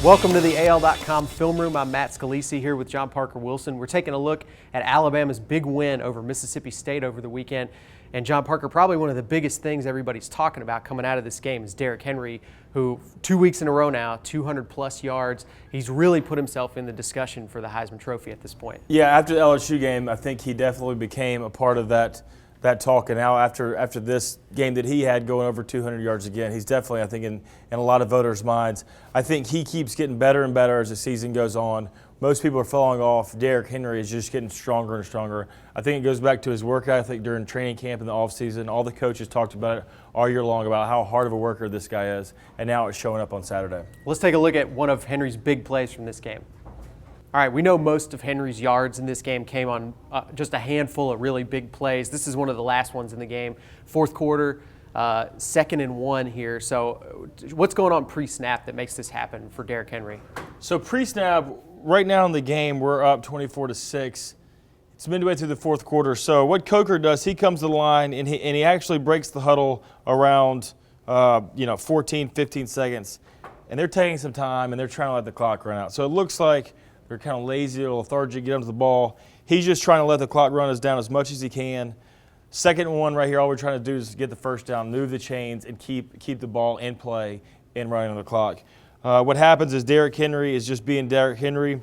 Welcome to the AL.com Film Room. I'm Matt Scalici here with John Parker Wilson. We're taking a look at Alabama's big win over Mississippi State over the weekend. And John Parker, probably one of the biggest things everybody's talking about coming out of this game is Derrick Henry, who 2 weeks in a row now, 200-plus yards. He's really put himself in the discussion for the Heisman Trophy at this point. Yeah, after the LSU game, I think he definitely became a part of that talk. And now after this game that he had going over 200 yards again, he's definitely, I think, in a lot of voters' minds. I think he keeps getting better and better as the season goes on. Most people are falling off. Derrick Henry is just getting stronger and stronger. I think it goes back to his work ethic during training camp in the offseason. All the coaches talked about it all year long about how hard of a worker this guy is, and now it's showing up on Saturday. Let's take a look at one of Henry's big plays from this game. All right, we know most of Henry's yards in this game came on just a handful of really big plays. This is one of the last ones in the game. Fourth quarter, 2nd and 1 here. So what's going on pre-snap that makes this happen for Derrick Henry? So pre-snap, right now in the game, we're up 24-6. It's midway through the fourth quarter. So what Coker does, he comes to the line and he actually breaks the huddle around 14, 15 seconds. And they're taking some time and they're trying to let the clock run out. So it looks like they're kind of lazy or lethargic, get onto the ball. He's just trying to let the clock run us down as much as he can. 2nd and 1 right here, all we're trying to do is get the first down, move the chains, and keep the ball in play and running on the clock. What happens is Derrick Henry is just being Derrick Henry.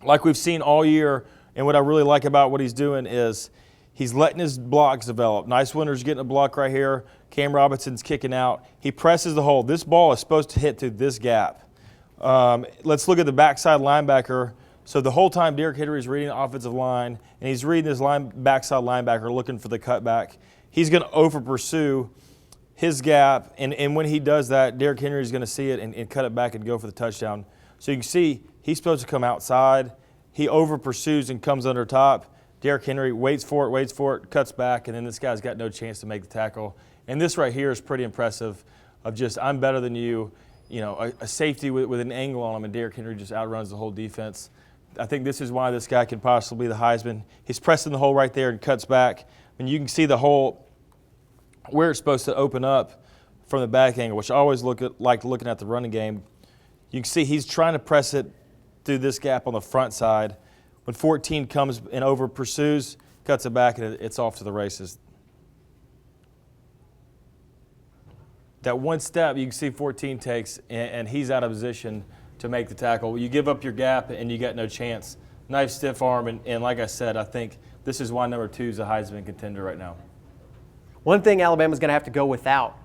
Like we've seen all year, and what I really like about what he's doing is he's letting his blocks develop. Nice Winter's getting a block right here. Cam Robinson's kicking out. He presses the hole. This ball is supposed to hit through this gap. Let's look at the backside linebacker. So the whole time Derrick Henry is reading the offensive line, and he's reading this backside linebacker looking for the cutback. He's going to over-pursue his gap, and when he does that, Derrick Henry is going to see it and cut it back and go for the touchdown. So you can see he's supposed to come outside. He over-pursues and comes under top. Derrick Henry waits for it, cuts back, and then this guy's got no chance to make the tackle. And this right here is pretty impressive of just, I'm better than you. You know, a safety with an angle on him, and Derrick Henry just outruns the whole defense. I think this is why this guy can possibly be the Heisman. He's pressing the hole right there and cuts back. And you can see the hole where it's supposed to open up from the back angle, which I always like looking at the running game. You can see he's trying to press it through this gap on the front side. When 14 comes and over pursues, cuts it back, and it's off to the races. That one step you can see 14 takes, and he's out of position to make the tackle. You give up your gap, and you got no chance. Nice stiff arm, and like I said, I think this is why number 2 is a Heisman contender right now. One thing Alabama's going to have to go without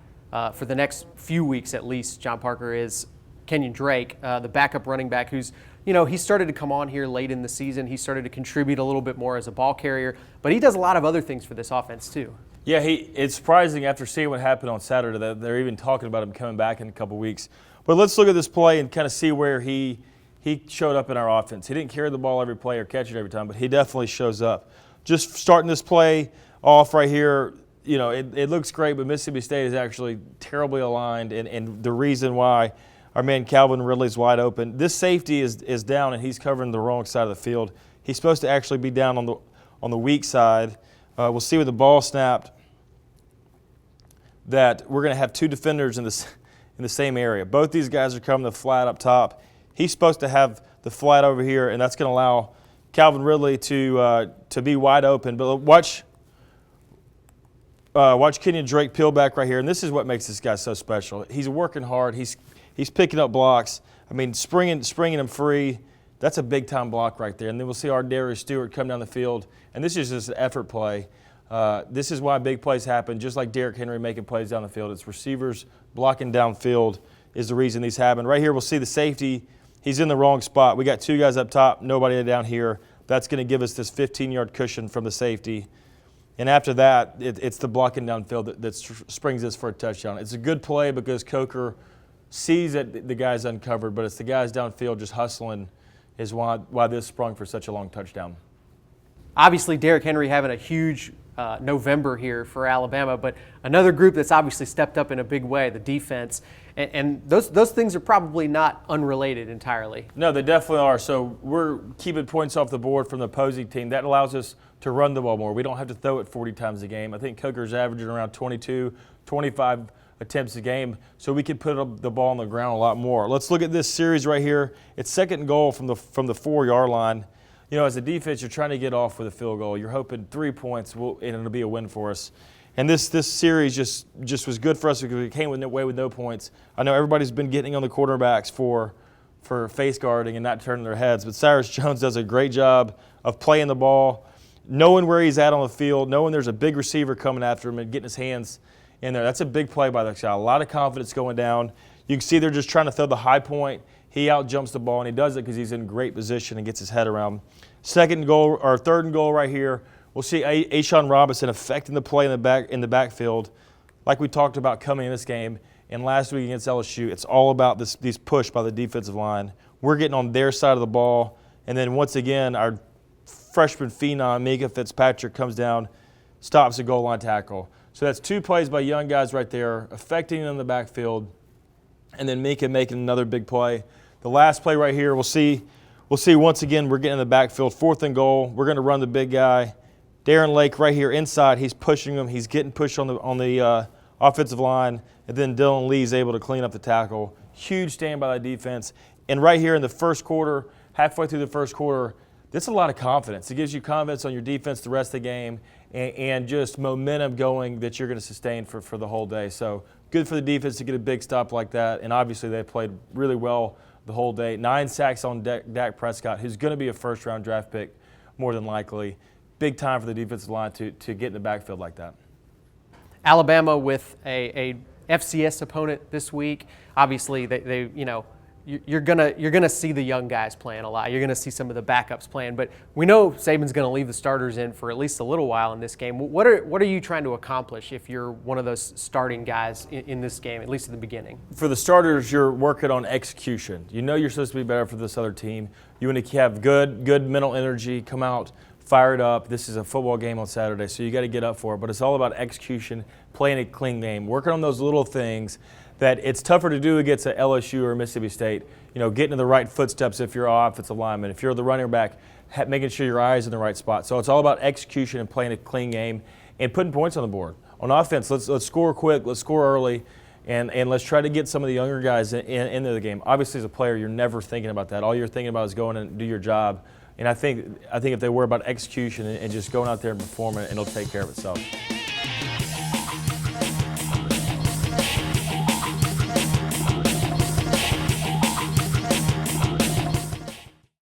for the next few weeks at least, John Parker, is Kenyan Drake, the backup running back who's, he started to come on here late in the season. He started to contribute a little bit more as a ball carrier, but he does a lot of other things for this offense too. Yeah, it's surprising after seeing what happened on Saturday that they're even talking about him coming back in a couple weeks. But let's look at this play and kind of see where he showed up in our offense. He didn't carry the ball every play or catch it every time, but he definitely shows up. Just starting this play off right here, it looks great, but Mississippi State is actually terribly aligned, and the reason why our man Calvin Ridley's wide open. This safety is down, and he's covering the wrong side of the field. He's supposed to actually be down on the weak side. We'll see with the ball snapped that we're going to have 2 defenders in the same area. Both these guys are coming to flat up top. He's supposed to have the flat over here, and that's going to allow Calvin Ridley to be wide open. But watch Kenyan Drake peel back right here, and this is what makes this guy so special. He's working hard. He's picking up blocks. I mean, springing him free. That's a big-time block right there. And then we'll see our Darius Stewart come down the field, and this is just an effort play. This is why big plays happen, just like Derrick Henry making plays down the field. It's receivers blocking downfield is the reason these happen. Right here we'll see the safety. He's in the wrong spot. We got 2 guys up top, nobody down here. That's going to give us this 15-yard cushion from the safety. And after that, it's the blocking downfield that springs this for a touchdown. It's a good play because Coker sees that the guy's uncovered, but it's the guys downfield just hustling is why this sprung for such a long touchdown. Obviously, Derrick Henry having a huge November here for Alabama, but another group that's obviously stepped up in a big way, the defense. And those things are probably not unrelated entirely. No, they definitely are. So we're keeping points off the board from the opposing team. That allows us to run the ball more. We don't have to throw it 40 times a game. I think Coker's averaging around 22, 25 attempts a game so we can put the ball on the ground a lot more. Let's look at this series right here. It's second and goal from the 4-yard line. You know, as a defense, you're trying to get off with a field goal. You're hoping 3 points and it'll be a win for us. And this series just was good for us because we came away with no points. I know everybody's been getting on the quarterbacks for face guarding and not turning their heads, but Cyrus Jones does a great job of playing the ball, knowing where he's at on the field, knowing there's a big receiver coming after him and getting his hands in there. That's a big play by the guy. A lot of confidence going down. You can see they're just trying to throw the high point. He out jumps the ball, and he does it because he's in great position and gets his head around. Third and goal right here. We'll see A'Shawn Robinson affecting the play in the backfield, like we talked about coming in this game. And last week against LSU, it's all about these push by the defensive line. We're getting on their side of the ball, and then once again, our freshman phenom, Mika Fitzpatrick, comes down, stops a goal line tackle. So that's 2 plays by young guys right there, affecting them in the backfield, and then Mika making another big play. The last play right here, we'll see once again we're getting in the backfield, 4th and goal. We're going to run the big guy. Darren Lake right here inside, he's pushing him. He's getting pushed on the offensive line, and then Dylan Lee's able to clean up the tackle. Huge stand by the defense. And right here in the first quarter, halfway through the first quarter, that's a lot of confidence. It gives you confidence on your defense the rest of the game and just momentum going that you're going to sustain for the whole day. So good for the defense to get a big stop like that, and obviously they played really well the whole day. 9 sacks on Dak Prescott, who's going to be a first-round draft pick more than likely. Big time for the defensive line to get in the backfield like that. Alabama with a FCS opponent this week. Obviously, they you're gonna see the young guys playing a lot. You're gonna see some of the backups playing, but we know Saban's gonna leave the starters in for at least a little while in this game. What are you trying to accomplish if you're one of those starting guys in this game, at least at the beginning? For the starters, you're working on execution. You know you're supposed to be better for this other team. You want to have good mental energy, come out fired up. This is a football game on Saturday, so you got to get up for it. But it's all about execution, playing a clean game, working on those little things that it's tougher to do against an LSU or Mississippi State. You know, getting in the right footsteps if you're offensive lineman, if you're the running back, making sure your eyes in the right spot. So it's all about execution and playing a clean game and putting points on the board. On offense, let's score quick, let's score early, and let's try to get some of the younger guys into the game. Obviously, as a player, you're never thinking about that. All you're thinking about is going and do your job. And I think if they worry about execution and just going out there and performing, it'll take care of itself.